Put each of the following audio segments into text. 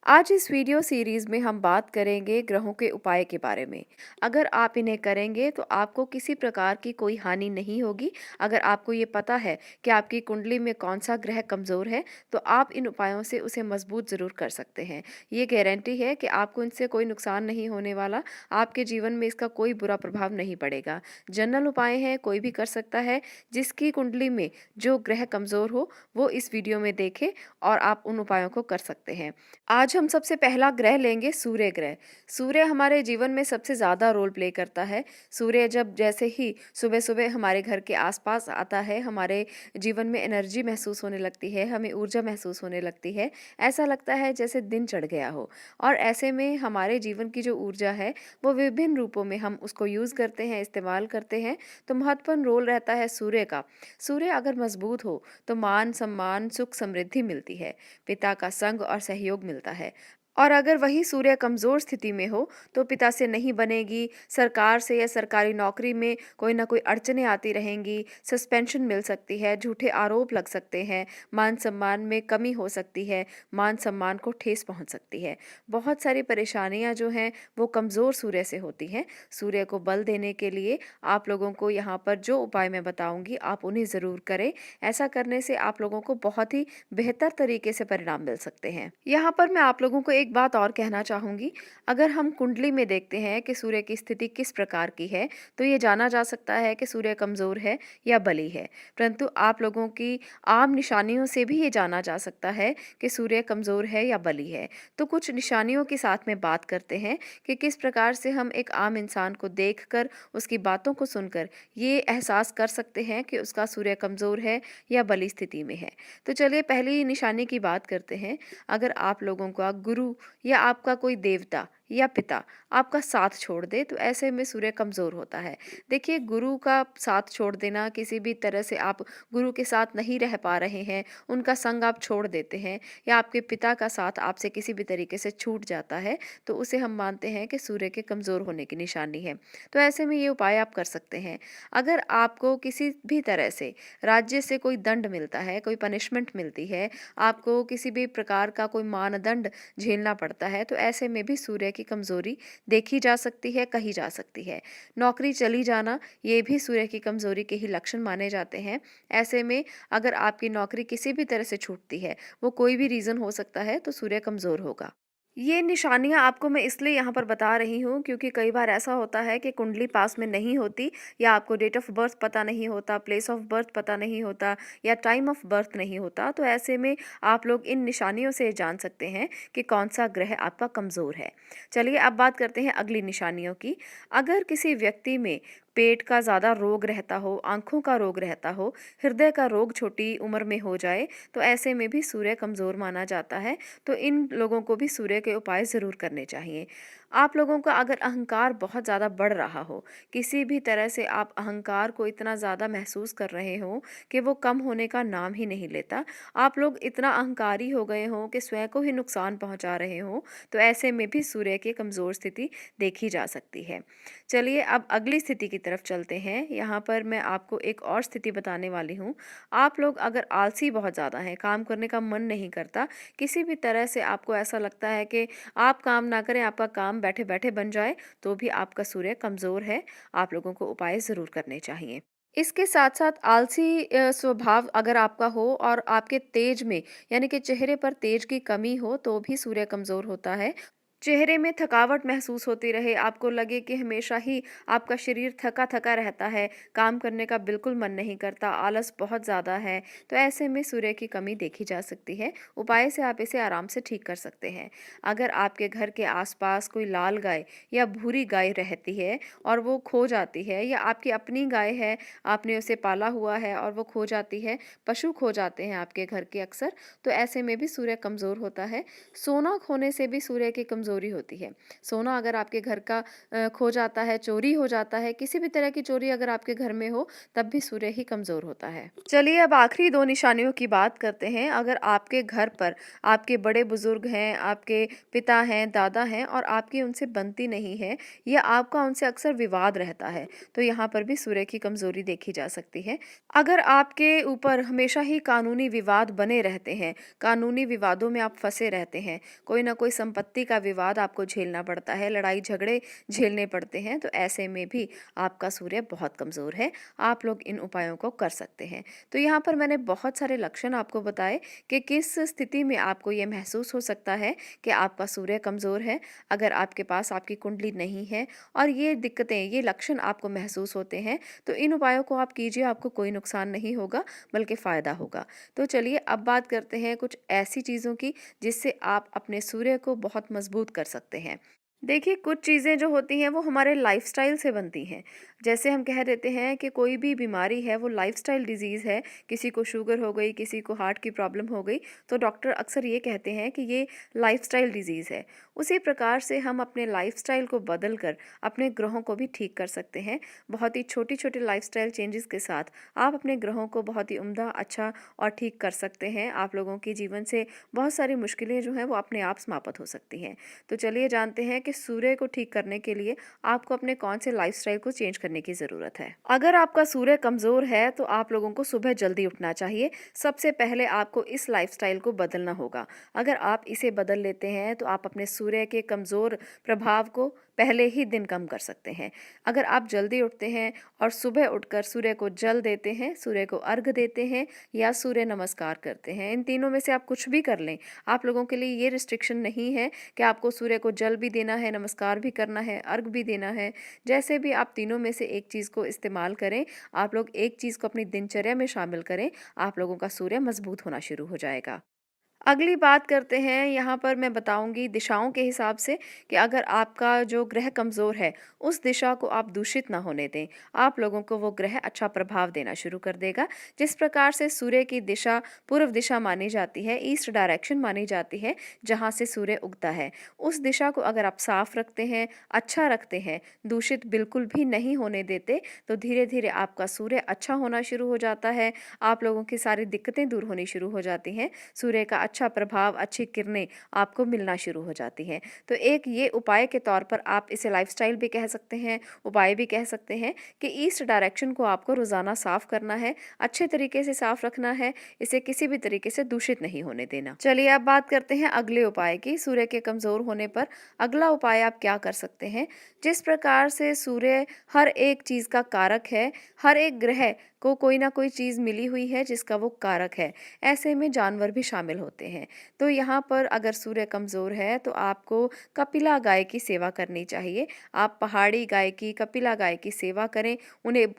आज इस video series में हम बात करेंगे ग्रहों के उपाय के बारे में। अगर आप इन्हें करेंगे तो आपको किसी प्रकार की कोई हानि नहीं होगी। अगर आपको ये पता है कि आपकी कुंडली में कौन सा ग्रह कमज़ोर है, तो आप इन उपायों से उसे मजबूत ज़रूर कर सकते हैं। ये गारंटी है कि आपको इनसे कोई नुकसान नहीं होने वाला, आपके जीवन में इसका कोई बुरा प्रभाव नहीं पड़ेगा। जनरल उपाय हैं, कोई भी कर सकता है। जिसकी कुंडली में जो ग्रह कमज़ोर हो, वो इस वीडियो में देखे और आप उन उपायों को कर सकते हैं। आज हम सबसे पहला ग्रह लेंगे सूर्य ग्रह। सूर्य हमारे जीवन में सबसे ज़्यादा रोल प्ले करता है। सूर्य जब जैसे ही सुबह-सुबह हमारे घर के आस-पास आता है, हमारे जीवन में एनर्जी महसूस होने लगती है, हमें ऊर्जा महसूस होने लगती है। ऐसा लगता है जैसे दिन चढ़ गया हो और ऐसे में हमारे जीवन की जो ऊर्जा है, वो विभिन्न रूपों में हम उसको यूज़ करते हैं, इस्तेमाल करते हैं। तो महत्वपूर्ण रोल रहता है सूर्य का। सूर्य अगर मजबूत हो, तो मान-सम्मान, सुख-समृद्धि मिलती है। पिता का संग और सहयोग मिलता है। और अगर वही सूर्य कमजोर स्थिति में हो, तो पिता से नहीं बनेगी, सरकार से या सरकारी नौकरी में कोई ना कोई अड़चनें आती रहेंगी, सस्पेंशन मिल सकती है, झूठे आरोप लग सकते हैं, मान सम्मान में कमी हो सकती है, मान सम्मान को ठेस पहुंच सकती है। बहुत सारी परेशानियां जो हैं वो कमजोर सूर्य से होती हैं। सूर्य को बल देने के लिए आप लोगों को यहाँ पर जो उपाय मैं बताऊंगी, आप उन्हें ज़रूर करें। ऐसा करने से आप लोगों को बहुत ही बेहतर तरीके से परिणाम मिल सकते हैं। यहाँ पर मैं आप लोगों को एक बात और कहना चाहूँगी। अगर हम कुंडली में देखते हैं कि सूर्य की स्थिति किस प्रकार की है, तो ये जाना जा सकता है कि सूर्य कमज़ोर है या बली है। परंतु आप लोगों की आम निशानियों से भी ये जाना जा सकता है कि सूर्य कमज़ोर है या बली है। तो कुछ निशानियों के साथ में बात करते हैं कि किस प्रकार से हम एक आम इंसान को देखकर, उसकी बातों को सुनकर ये एहसास कर सकते हैं कि उसका सूर्य कमज़ोर है या बली स्थिति में है। तो चलिए पहली निशानी की बात करते हैं। अगर आप लोगों का गुरु या आपका कोई देवता या पिता आपका साथ छोड़ दे, तो ऐसे में सूर्य कमज़ोर होता है। देखिए, गुरु का साथ छोड़ देना, किसी भी तरह से आप गुरु के साथ नहीं रह पा रहे हैं, उनका संग आप छोड़ देते हैं या आपके पिता का साथ आपसे किसी भी तरीके से छूट जाता है, तो उसे हम मानते हैं कि सूर्य के कमज़ोर होने की निशानी है। तो ऐसे में ये उपाय आप कर सकते हैं। अगर आपको किसी भी तरह से राज्य से कोई दंड मिलता है, कोई पनिशमेंट मिलती है, आपको किसी भी प्रकार का कोई मानदंड झेलना पड़ता है, तो ऐसे में भी सूर्य की कमज़ोरी देखी जा सकती है, कही जा सकती है। नौकरी चली जाना, ये भी सूर्य की कमज़ोरी के ही लक्षण माने जाते हैं। ऐसे में अगर आपकी नौकरी किसी भी तरह से छूटती है, वो कोई भी रीज़न हो सकता है, तो सूर्य कमज़ोर होगा। ये निशानियाँ आपको मैं इसलिए यहाँ पर बता रही हूँ, क्योंकि कई बार ऐसा होता है कि कुंडली पास में नहीं होती या आपको डेट ऑफ बर्थ पता नहीं होता, प्लेस ऑफ बर्थ पता नहीं होता या टाइम ऑफ बर्थ नहीं होता। तो ऐसे में आप लोग इन निशानियों से जान सकते हैं कि कौन सा ग्रह आपका कमज़ोर है। चलिए अब बात करते हैं अगली निशानियों की। अगर किसी व्यक्ति में पेट का ज़्यादा रोग रहता हो, आँखों का रोग रहता हो, हृदय का रोग छोटी उम्र में हो जाए, तो ऐसे में भी सूर्य कमज़ोर माना जाता है। तो इन लोगों को भी सूर्य के उपाय ज़रूर करने चाहिए। आप लोगों का अगर अहंकार बहुत ज़्यादा बढ़ रहा हो, किसी भी तरह से आप अहंकार को इतना ज़्यादा महसूस कर रहे हो कि वो कम होने का नाम ही नहीं लेता, आप लोग इतना अहंकारी हो गए हो कि स्वयं को ही नुकसान पहुंचा रहे हो, तो ऐसे में भी सूर्य की कमज़ोर स्थिति देखी जा सकती है। चलिए अब अगली स्थिति की तरफ चलते हैं। यहाँ पर मैं आपको एक और स्थिति बताने वाली हूँ। आप लोग अगर आलसी बहुत ज़्यादा हैं, काम करने का मन नहीं करता, किसी भी तरह से आपको ऐसा लगता है कि आप काम ना करें, आपका काम बैठे-बैठे बन जाए, तो भी आपका सूर्य कमज़ोर है। आप लोगों को उपाय ज़रूर करने चाहिए। इसके साथ-साथ आलसी स्वभाव अगर आपका हो और आपके तेज में, यानी कि चेहरे पर तेज की कमी हो, तो भी सूर्य कमज़ोर होता है। चेहरे में थकावट महसूस होती रहे, आपको लगे कि हमेशा ही आपका शरीर थका-थका रहता है, काम करने का बिल्कुल मन नहीं करता, आलस बहुत ज़्यादा है, तो ऐसे में सूर्य की कमी देखी जा सकती है। उपाय से आप इसे आराम से ठीक कर सकते हैं। अगर आपके घर के आस-पास कोई लाल गाय या भूरी गाय रहती है और वो खो जाती है, या आपकी अपनी गाय है, आपने उसे पाला हुआ है और वो खो जाती है, पशु खो जाते हैं आपके घर के अक्सर, तो ऐसे में भी सूर्य कमज़ोर होता है। सोना खोने से भी सूर्य की कमज़ोरी कमज़ोरी होती है। सोना अगर आपके घर का खो जाता है, चोरी हो जाता है, किसी भी तरह की चोरी अगर आपके घर में हो, तब भी सूर्य ही कमज़ोर होता है। चलिए अब आखिरी 2 निशानियों की बात करते हैं। अगर आपके घर पर आपके बड़े-बुज़ुर्ग हैं, आपके पिता हैं, दादा हैं और आपकी उनसे बनती नहीं है या आपका उनसे अक्सर विवाद रहता है, तो यहाँ पर भी सूर्य की कमज़ोरी देखी जा सकती है। अगर आपके ऊपर हमेशा ही कानूनी विवाद बने रहते हैं, कानूनी विवादों में आप फँसे रहते हैं, कोई ना कोई संपत्ति का विवाद आपको झेलना पड़ता है, लड़ाई-झगड़े झेलने पड़ते हैं, तो ऐसे में भी आपका सूर्य बहुत कमज़ोर है। आप लोग इन उपायों को कर सकते हैं। तो यहाँ पर मैंने बहुत सारे लक्षण आपको बताए कि किस स्थिति में आपको ये महसूस हो सकता है कि आपका सूर्य कमज़ोर है। अगर आपके पास आपकी कुंडली नहीं है और ये दिक्कतें, ये लक्षण आपको महसूस होते हैं, तो इन उपायों को आप कीजिए, आपको कोई नुकसान नहीं होगा बल्कि फ़ायदा होगा। तो चलिए अब बात करते हैं कुछ ऐसी चीज़ों की जिससे आप अपने सूर्य को बहुत मज़बूत कर सकते हैं। देखिए, कुछ चीज़ें जो होती हैं वो हमारे लाइफ़स्टाइल से बनती हैं। जैसे हम कह देते हैं कि कोई भी बीमारी है वो लाइफ़स्टाइल डिज़ीज़ है, किसी को शुगर हो गई, किसी को हार्ट की प्रॉब्लम हो गई, तो डॉक्टर अक्सर ये कहते हैं कि ये लाइफ़स्टाइल डिज़ीज़ है। उसी प्रकार से हम अपने लाइफ़स्टाइल को बदल कर अपने ग्रहों को भी ठीक कर सकते हैं। बहुत ही छोटी-छोटी लाइफ़स्टाइल चेंजेज़ के साथ आप अपने ग्रहों को बहुत ही उम्दा, अच्छा और ठीक कर सकते हैं। आप लोगों के जीवन से बहुत सारी मुश्किलें जो हैं वो अपने आप समाप्त हो सकती हैं। तो चलिए जानते हैं कि सूर्य को ठीक करने के लिए आपको अपने कौन से लाइफस्टाइल को चेंज करने की ज़रूरत है। अगर आपका सूर्य कमज़ोर है तो आप लोगों को सुबह जल्दी उठना चाहिए। सबसे पहले आपको इस लाइफस्टाइल को बदलना होगा। अगर आप इसे बदल लेते हैं तो आप अपने सूर्य के कमज़ोर प्रभाव को पहले ही दिन कम कर सकते हैं। अगर आप जल्दी उठते हैं और सुबह उठकर सूर्य को जल देते हैं, सूर्य को अर्घ देते हैं या सूर्य नमस्कार करते हैं, इन तीनों में से आप कुछ भी कर लें। आप लोगों के लिए ये रिस्ट्रिक्शन नहीं है कि आपको सूर्य को जल भी देना है, नमस्कार भी करना है, अर्घ भी देना है। जैसे भी आप तीनों में से एक चीज़ को इस्तेमाल करें, आप लोग एक चीज़ को अपनी दिनचर्या में शामिल करें, आप लोगों का सूर्य मजबूत होना शुरू हो जाएगा। अगली बात करते हैं, यहाँ पर मैं बताऊँगी दिशाओं के हिसाब से कि अगर आपका जो ग्रह कमज़ोर है, उस दिशा को आप दूषित ना होने दें। आप लोगों को वो ग्रह अच्छा प्रभाव देना शुरू कर देगा। जिस प्रकार से सूर्य की दिशा पूर्व दिशा मानी जाती है, ईस्ट डायरेक्शन मानी जाती है, जहाँ से सूर्य उगता है। उस दिशा को अगर आप साफ रखते हैं, अच्छा रखते हैं, दूषित बिल्कुल भी नहीं होने देते, तो धीरे-धीरे आपका सूर्य अच्छा होना शुरू हो जाता है। आप लोगों की सारी दिक्कतें दूर होनी शुरू हो जाती हैं। सूर्य का अच्छा प्रभाव, अच्छी किरणें आपको मिलना शुरू हो जाती हैं। तो एक ये उपाय के तौर पर आप इसे लाइफ़स्टाइल भी कह सकते हैं, उपाय भी कह सकते हैं कि ईस्ट डायरेक्शन को आपको रोज़ाना साफ़ करना है, अच्छे तरीके से साफ़ रखना है, इसे किसी भी तरीके से दूषित नहीं होने देना। चलिए अब बात करते हैं अगले उपाय की। सूर्य के कमज़ोर होने पर अगला उपाय आप क्या कर सकते हैं? जिस प्रकार से सूर्य हर एक चीज़ का कारक है, हर एक ग्रह को कोई ना कोई चीज़ मिली हुई है जिसका वो कारक है। ऐसे में जानवर भी शामिल होते हैं। तो यहाँ पर अगर सूर्य कमज़ोर है तो आपको कपिला गाय की सेवा करनी चाहिए। आप पहाड़ी गाय की, कपिला गाय की सेवा करें,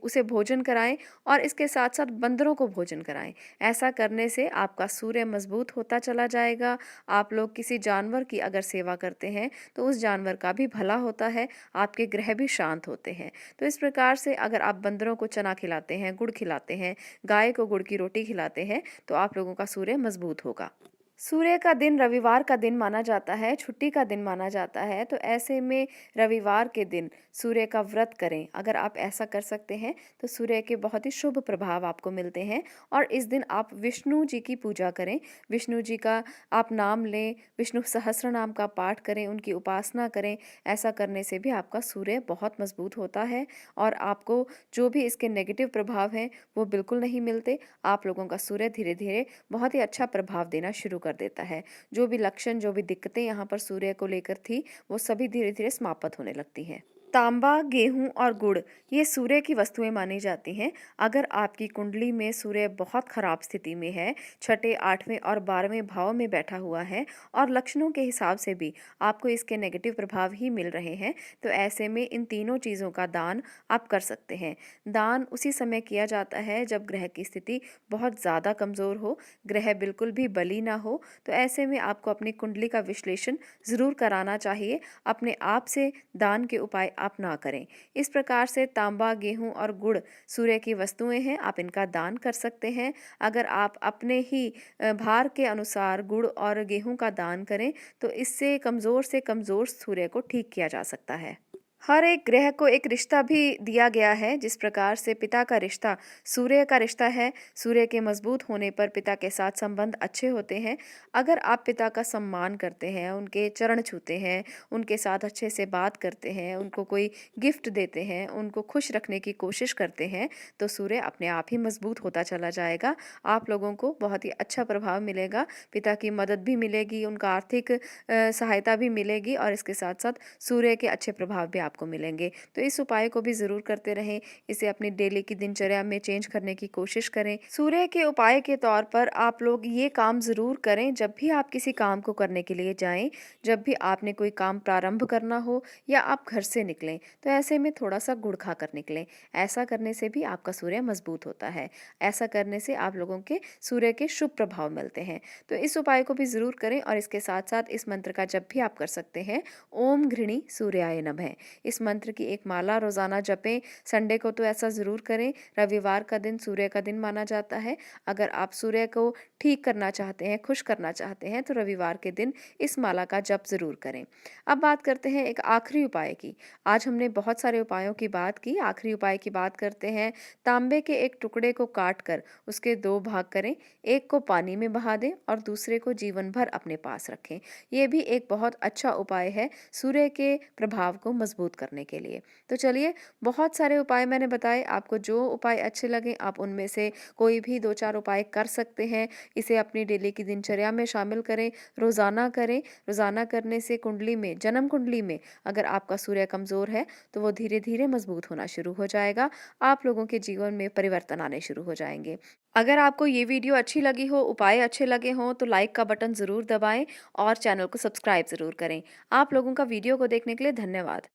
उसे भोजन कराएँ और इसके साथ-साथ बंदरों को भोजन कराएँ। ऐसा करने से आपका सूर्य मज़बूत होता चला जाएगा। आप लोग किसी जानवर की अगर सेवा करते हैं तो उस जानवर का भी भला होता है, आपके ग्रह भी शांत होते हैं। तो इस प्रकार से अगर आप बंदरों को चना खिलाते हैं, गुड़ खिलाते हैं, गाय को गुड़ की रोटी खिलाते हैं, तो आप लोगों का सूर्य मजबूत होगा। सूर्य का दिन रविवार का दिन माना जाता है, छुट्टी का दिन माना जाता है, तो ऐसे में रविवार के दिन सूर्य का व्रत करें। अगर आप ऐसा कर सकते हैं तो सूर्य के बहुत ही शुभ प्रभाव आपको मिलते हैं और इस दिन आप विष्णु जी की पूजा करें, विष्णु जी का आप नाम लें, विष्णु सहस्त्र नाम का पाठ करें, उनकी उपासना करें। ऐसा करने से भी आपका सूर्य बहुत मजबूत होता है और आपको जो भी इसके नेगेटिव प्रभाव हैं वो बिल्कुल नहीं मिलते। आप लोगों का सूर्य धीरे-धीरे बहुत ही अच्छा प्रभाव देना शुरू कर देता है। जो भी लक्षण, जो भी दिक्कतें यहाँ पर सूर्य को लेकर थी, वो सभी धीरे-धीरे समाप्त होने लगती हैं। तांबा, गेहूं और गुड़ ये सूर्य की वस्तुएं मानी जाती हैं। अगर आपकी कुंडली में सूर्य बहुत खराब स्थिति में है, छठे, 8वें और 12वें भाव में बैठा हुआ है और लक्षणों के हिसाब से भी आपको इसके नेगेटिव प्रभाव ही मिल रहे हैं, तो ऐसे में इन तीनों चीज़ों का दान आप कर सकते हैं। दान उसी समय किया जाता है जब ग्रह की स्थिति बहुत ज़्यादा कमज़ोर हो, ग्रह बिल्कुल भी बली ना हो। तो ऐसे में आपको अपनी कुंडली का विश्लेषण ज़रूर कराना चाहिए। अपने आप से दान के उपाय आप ना करें। इस प्रकार से तांबा, गेहूं और गुड़ सूर्य की वस्तुएं हैं, आप इनका दान कर सकते हैं। अगर आप अपने ही भार के अनुसार गुड़ और गेहूं का दान करें तो इससे कमज़ोर से कमज़ोर सूर्य को ठीक किया जा सकता है। हर एक ग्रह को एक रिश्ता भी दिया गया है। जिस प्रकार से पिता का रिश्ता सूर्य का रिश्ता है, सूर्य के मजबूत होने पर पिता के साथ संबंध अच्छे होते हैं। अगर आप पिता का सम्मान करते हैं, उनके चरण छूते हैं, उनके साथ अच्छे से बात करते हैं, उनको कोई गिफ्ट देते हैं, उनको खुश रखने की कोशिश करते हैं, तो सूर्य अपने आप ही मजबूत होता चला जाएगा। आप लोगों को बहुत ही अच्छा प्रभाव मिलेगा, पिता की मदद भी मिलेगी, उनका आर्थिक सहायता भी मिलेगी और इसके साथ साथ सूर्य के अच्छे प्रभाव भी आपको मिलेंगे। तो इस उपाय को भी ज़रूर करते रहें, इसे अपनी डेली की दिनचर्या में चेंज करने की कोशिश करें। सूर्य के उपाय के तौर पर आप लोग ये काम ज़रूर करें, जब भी आप किसी काम को करने के लिए जाएं, जब भी आपने कोई काम प्रारंभ करना हो या आप घर से निकलें, तो ऐसे में थोड़ा सा गुड़ खा कर निकलें। ऐसा करने से भी आपका सूर्य मजबूत होता है। ऐसा करने से आप लोगों के सूर्य के शुभ प्रभाव मिलते हैं। तो इस उपाय को भी ज़रूर करें और इसके साथ साथ इस मंत्र का जब भी आप कर सकते हैं, ओम घृणी सूर्याय नमः, इस मंत्र की एक माला रोजाना जपें। संडे को तो ऐसा ज़रूर करें, रविवार का दिन सूर्य का दिन माना जाता है। अगर आप सूर्य को ठीक करना चाहते हैं, खुश करना चाहते हैं, तो रविवार के दिन इस माला का जप ज़रूर करें। अब बात करते हैं एक आखिरी उपाय की। आज हमने बहुत सारे उपायों की बात की, आखिरी उपाय की बात करते हैं। तांबे के एक टुकड़े को काट कर उसके 2 भाग करें, एक को पानी में बहा दें और दूसरे को जीवन भर अपने पास रखें। ये भी एक बहुत अच्छा उपाय है सूर्य के प्रभाव को मजबूत करने के लिए। तो चलिए, बहुत सारे उपाय मैंने बताए, आपको जो उपाय अच्छे लगे आप उनमें से कोई भी 2-4 उपाय कर सकते हैं। इसे अपनी डेली की दिनचर्या में शामिल करें, रोज़ाना करें। रोज़ाना करने से कुंडली में, जन्म कुंडली में अगर आपका सूर्य कमज़ोर है तो वो धीरे-धीरे मजबूत होना शुरू हो जाएगा। आप लोगों के जीवन में परिवर्तन आने शुरू हो जाएंगे। अगर आपको ये वीडियो अच्छी लगी हो, उपाय अच्छे लगे हों, तो लाइक का बटन ज़रूर दबाएं और चैनल को सब्सक्राइब ज़रूर करें। आप लोगों का वीडियो को देखने के लिए धन्यवाद।